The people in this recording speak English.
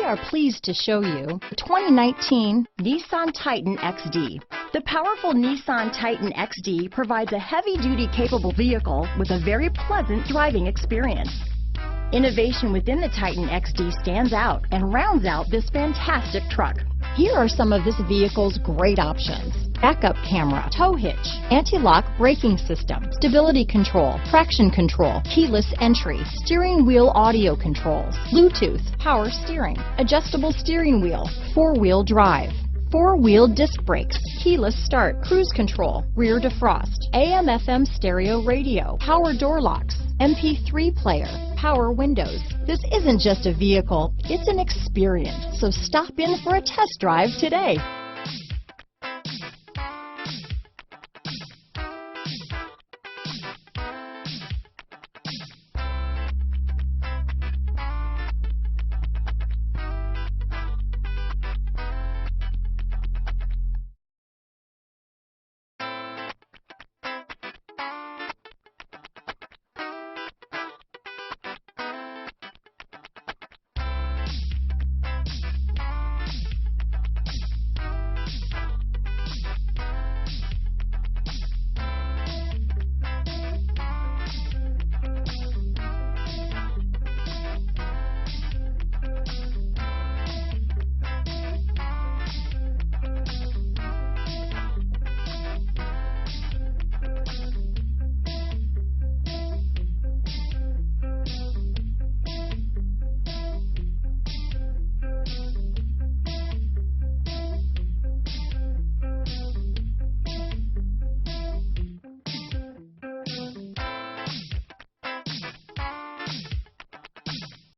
are pleased to show you the 2019 Nissan Titan XD. The powerful Nissan Titan XD provides a heavy-duty capable vehicle with a very pleasant driving experience. Innovation within the Titan XD stands out and rounds out this fantastic truck. Here are some of this vehicle's great options: backup camera, tow hitch, anti-lock braking system, stability control, traction control, keyless entry, steering wheel audio controls, Bluetooth, power steering, adjustable steering wheel, four-wheel drive, four-wheel disc brakes, keyless start, cruise control, rear defrost, AM/FM stereo radio, power door locks, MP3 player, power windows. This isn't just a vehicle, it's an experience. So stop in for a test drive today.